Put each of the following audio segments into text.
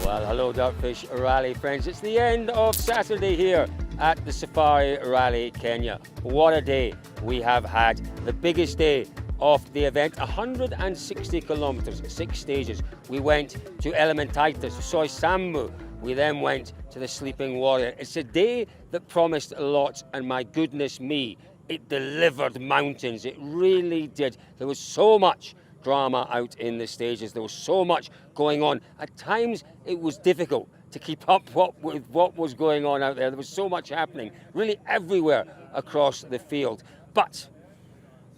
Well, hello Dirtfish Rally friends. It's the end of Saturday here at the Safari Rally Kenya. What a day we have had. The biggest day of the event, 160 kilometers, 6 stages. We went to Elementaita, Soisambu. We then went to the Sleeping Warrior. It's a day that promised a lot, and my goodness me, it delivered mountains. It really did. There was so much drama out in the stages. There was so much going on. At times, it was difficult to keep up with what was going on out there. There was so much happening, really everywhere across the field. But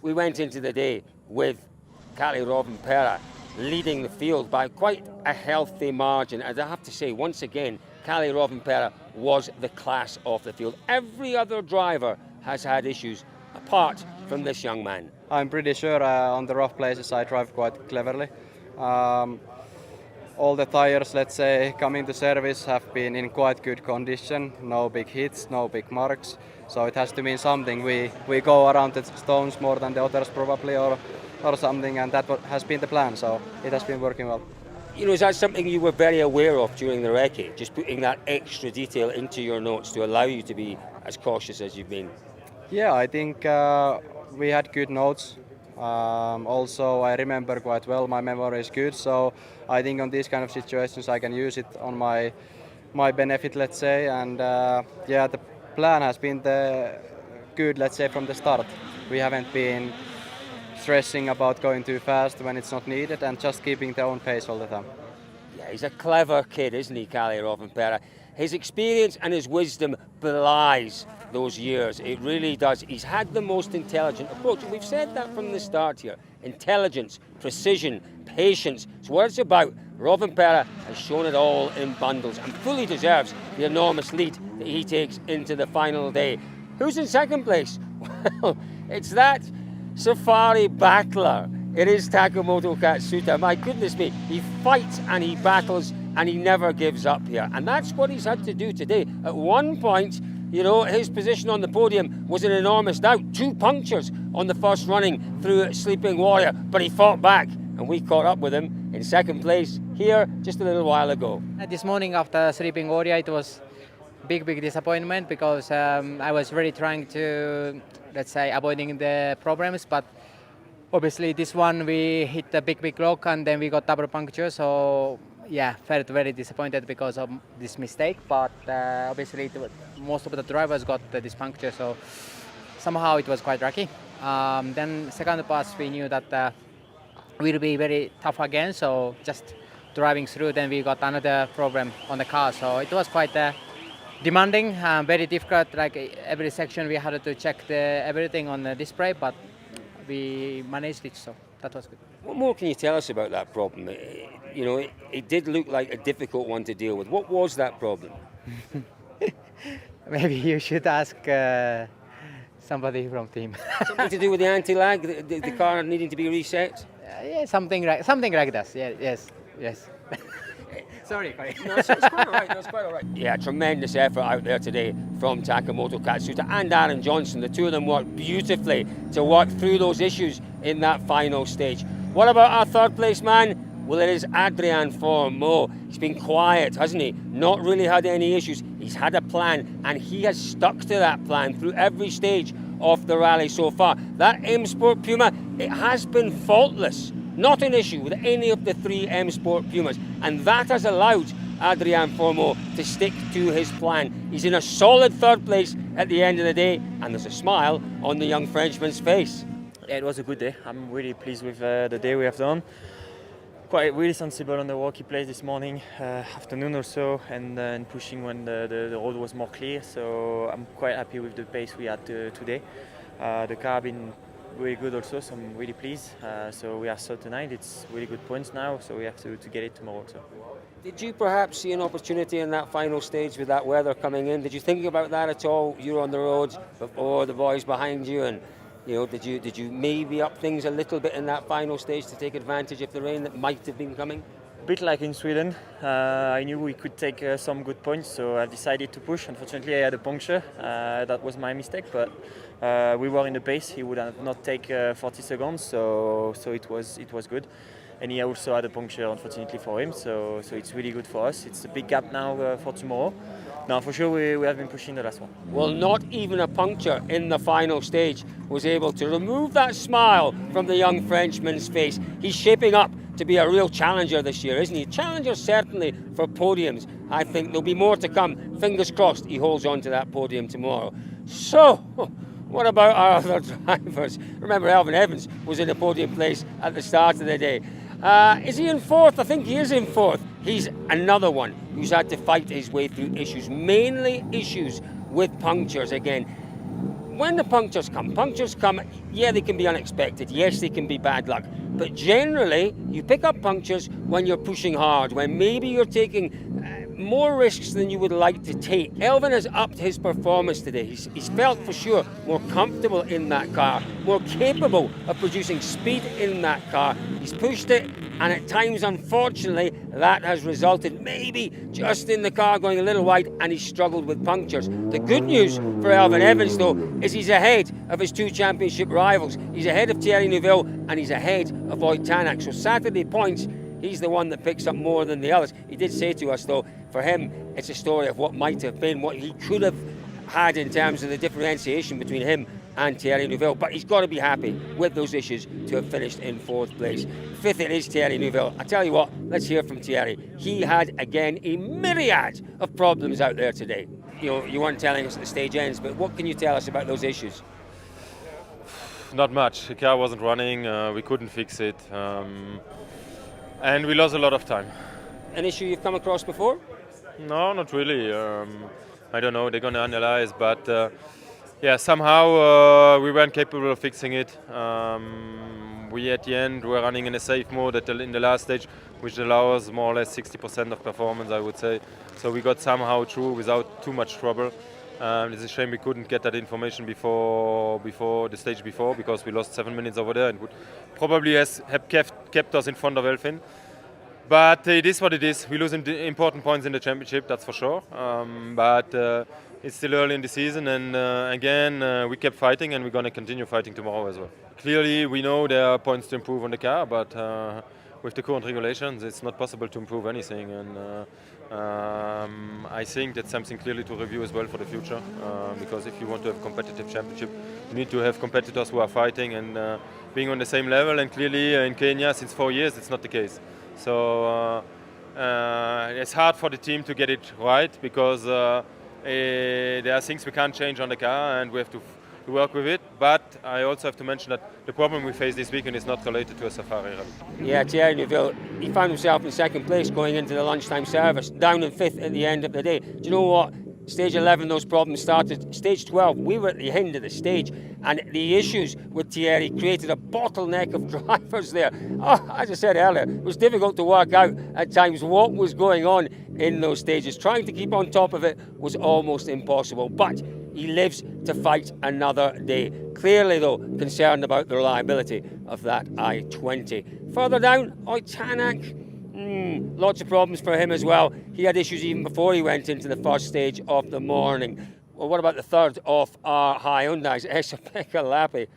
we went into the day with Kalle Rovanperä leading the field by quite a healthy margin. And I have to say, once again, Kalle Rovanperä was the class of the field. Every other driver has had issues apart from this young man. I'm pretty sure on the rough places I drive quite cleverly. All the tires, let's say, coming to service have been in quite good condition. No big hits, no big marks. So it has to mean something. We go around the stones more than the others probably, or something, and that has been the plan. So it has been working well. You know, is that something you were very aware of during the recce? Just putting that extra detail into your notes to allow you to be as cautious as you've been? Yeah, I think we had good notes. Also, I remember quite well. My memory is good, so I think on these kind of situations I can use it on my benefit, let's say. And yeah, the plan has been good, let's say, from the start. We haven't been stressing about going too fast when it's not needed, and just keeping their own pace all the time. Yeah, he's a clever kid, isn't he, Kalle Rovanperä? His experience and his wisdom belies those years. It really does. He's had the most intelligent approach. And we've said that from the start here. Intelligence, precision, patience. It's what it's about. Rovanperä has shown it all in bundles and fully deserves the enormous lead that he takes into the final day. Who's in second place? Well, it's that Safari battler. It is Takamoto Katsuta. My goodness me, he fights and he battles and he never gives up here. And that's what he's had to do today. At one point, you know, his position on the podium was in enormous doubt. 2 punctures on the first running through Sleeping Warrior, but he fought back and we caught up with him in second place here just a little while ago. This morning after Sleeping Warrior, it was big disappointment because I was really trying to, let's say, avoiding the problems, but obviously this one we hit a big lock and then we got double puncture, so yeah, felt very disappointed because of this mistake, but obviously most of the drivers got this puncture, so somehow it was quite lucky. Then second pass we knew that will be very tough again, so just driving through, then we got another problem on the car, so it was quite demanding, very difficult. Like every section we had to check everything on the display, but we managed it, so that was good. What more can you tell us about that problem? You know, it did look like a difficult one to deal with. What was that problem? Maybe you should ask somebody from team. Something to do with the anti-lag, the car needing to be reset? Yeah, something like that. Yeah, yes. Sorry. No, it's quite all right. It's quite all right. Yeah, tremendous effort out there today from Takamoto Katsuta and Aaron Johnson. The two of them worked beautifully to work through those issues in that final stage. What about our third place man? Well, it is Adrian Fourmaux. He's been quiet, hasn't he? Not really had any issues. He's had a plan, and he has stuck to that plan through every stage of the rally so far. That M Sport Puma, it has been faultless. Not an issue with any of the 3 M Sport Pumas, and that has allowed Adrian Fourmaux to stick to his plan. He's in a solid third place at the end of the day, and there's a smile on the young Frenchman's face. Yeah, it was a good day. I'm really pleased with the day we have done. Quite really sensible on the rocky place this morning, afternoon also, and pushing when the road was more clear. So I'm quite happy with the pace we had today. The car been really good also, so I'm really pleased. So we are third tonight. It's really good points now, so we have to get it tomorrow also. Did you perhaps see an opportunity in that final stage with that weather coming in? Did you think about that at all? You were on the road before the boys behind you, and you know, did you maybe up things a little bit in that final stage to take advantage of the rain that might have been coming? A bit like in Sweden. I knew we could take some good points, so I decided to push. Unfortunately, I had a puncture. That was my mistake, but we were in the pace. He would have not take 40 seconds, so it was good. and he also had a puncture, unfortunately for him. So it's really good for us. It's a big gap now for tomorrow. Now, for sure, we have been pushing the last one. Well, not even a puncture in the final stage was able to remove that smile from the young Frenchman's face. He's shaping up to be a real challenger this year, isn't he? Challenger certainly for podiums. I think there'll be more to come. Fingers crossed he holds on to that podium tomorrow. So, what about our other drivers? Remember, Elfyn Evans was in a podium place at the start of the day. Is he in fourth? I think he is in fourth. He's another one who's had to fight his way through issues, mainly issues with punctures again. When the punctures come, yeah, they can be unexpected. Yes, they can be bad luck. But generally, you pick up punctures when you're pushing hard, when maybe you're taking more risks than you would like to take. Elfyn has upped his performance today. He's felt for sure more comfortable in that car, more capable of producing speed in that car. He's pushed it, and at times, unfortunately, that has resulted maybe just in the car going a little wide, and he's struggled with punctures. The good news for Elfyn Evans, though, is he's ahead of his two championship rivals. He's ahead of Thierry Neuville, and he's ahead of Wout Tanak. So Saturday points, he's the one that picks up more than the others. He did say to us, though, for him, it's a story of what might have been, what he could have had in terms of the differentiation between him and Thierry Neuville. But he's got to be happy with those issues to have finished in fourth place. Fifth, it is Thierry Neuville. I tell you what, let's hear from Thierry. He had, again, a myriad of problems out there today. You weren't telling us at the stage ends, but what can you tell us about those issues? Not much. The car wasn't running. We couldn't fix it. And we lost a lot of time. An issue you've come across before? No, not really. I don't know. They're going to analyze, but somehow we weren't capable of fixing it. We at the end were running in a safe mode in the last stage, which allows more or less 60% of performance, I would say. So we got somehow through without too much trouble. It's a shame we couldn't get that information before the stage before, because we lost 7 minutes over there and would probably have kept us in front of Elfyn. But it is what it is. We lose important points in the championship, that's for sure. But it's still early in the season, and again, we kept fighting, and we're going to continue fighting tomorrow as well. Clearly, we know there are points to improve on the car, but with the current regulations, it's not possible to improve anything. And I think that's something clearly to review as well for the future, because if you want to have a competitive championship, you need to have competitors who are fighting and being on the same level. And clearly, in Kenya, since 4 years, it's not the case. So it's hard for the team to get it right, because there are things we can't change on the car, and we have to work with it. But I also have to mention that the problem we face this weekend is not related to a Safari rally. Yeah, Thierry Neuville, he found himself in second place going into the lunchtime service, down in fifth at the end of the day. Do you know what? Stage 11, those problems started. Stage 12, we were at the end of the stage, and the issues with Thierry created a bottleneck of drivers there. As I said earlier, it was difficult to work out at times what was going on in those stages. Trying to keep on top of it was almost impossible, but he lives to fight another day. Clearly, though, concerned about the reliability of that i20. Further down, Wout Tanak. Lots of problems for him as well. He had issues even before he went into the first stage of the morning. Well, what about the third of our Hyundais, Esa-Pekka Lappi?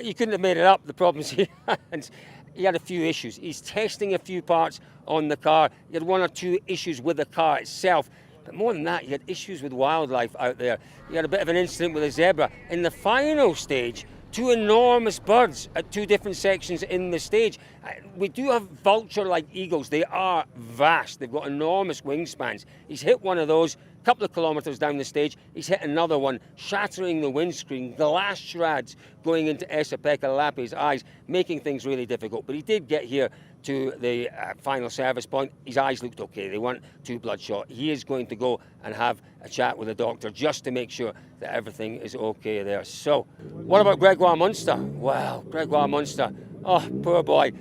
You couldn't have made it up, the problems he had. He had a few issues. He's testing a few parts on the car. He had one or two issues with the car itself. But more than that, he had issues with wildlife out there. He had a bit of an incident with a zebra. In the final stage, two enormous birds at two different sections in the stage. We do have vulture-like eagles. They are vast. They've got enormous wingspans. He's hit one of those a couple of kilometres down the stage. He's hit another one, shattering the windscreen, glass shreds going into Esa-Pekka Lappi's eyes, making things really difficult. But he did get here to the final service point. His eyes looked okay. They weren't too bloodshot. He is going to go and have a chat with the doctor just to make sure that everything is okay there. So, what about Gregoire Munster? Well, Gregoire Munster, poor boy.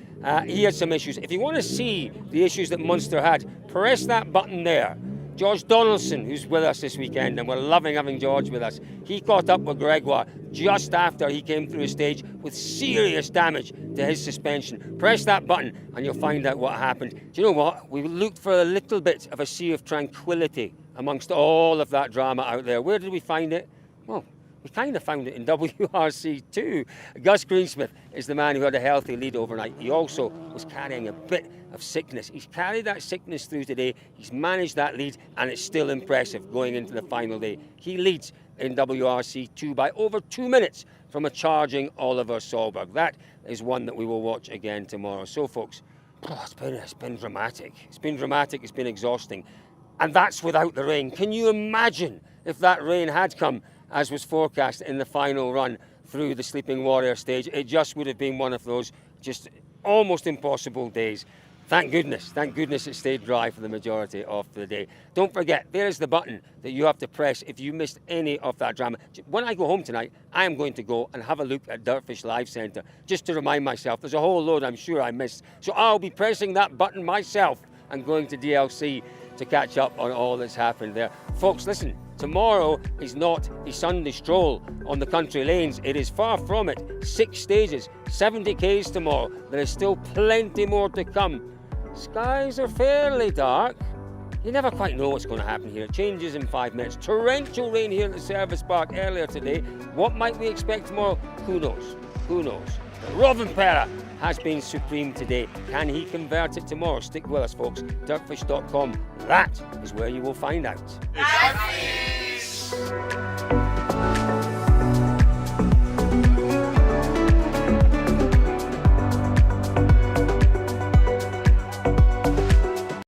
He had some issues. If you want to see the issues that Munster had, press that button there. George Donaldson, who's with us this weekend, and we're loving having George with us, he caught up with Gregoire just after he came through a stage with serious damage to his suspension. Press that button and you'll find out what happened. Do you know what? We looked for a little bit of a sea of tranquility amongst all of that drama out there. Where did we find it? Well, We kind of found it in WRC too. Gus Greensmith is the man who had a healthy lead overnight. He also was carrying a bit of sickness. He's carried that sickness through today. He's managed that lead, and it's still impressive going into the final day. He leads in WRC2 by over 2 minutes from a charging Oliver Solberg. That is one that we will watch again tomorrow. So, folks, it's been dramatic. It's been dramatic. It's been exhausting. And that's without the rain. Can you imagine if that rain had come, as was forecast in the final run through the Sleeping Warrior stage? It just would have been one of those just almost impossible days. Thank goodness it stayed dry for the majority of the day. Don't forget, there's the button that you have to press if you missed any of that drama. When I go home tonight, I am going to go and have a look at Dirtfish Live Centre, just to remind myself. There's a whole load I'm sure I missed. So I'll be pressing that button myself and going to DLC to catch up on all that's happened there. Folks, listen, tomorrow is not a Sunday stroll on the country lanes. It is far from it. 6 stages, 70 Ks tomorrow. There is still plenty more to come. Skies are fairly dark. You never quite know what's going to happen here. It changes in 5 minutes. Torrential rain here at the service park earlier today. What might we expect tomorrow? Who knows? Who knows? But Rovanperä has been supreme today. Can he convert it tomorrow? Stick with us, folks. Dirtfish.com. That is where you will find out.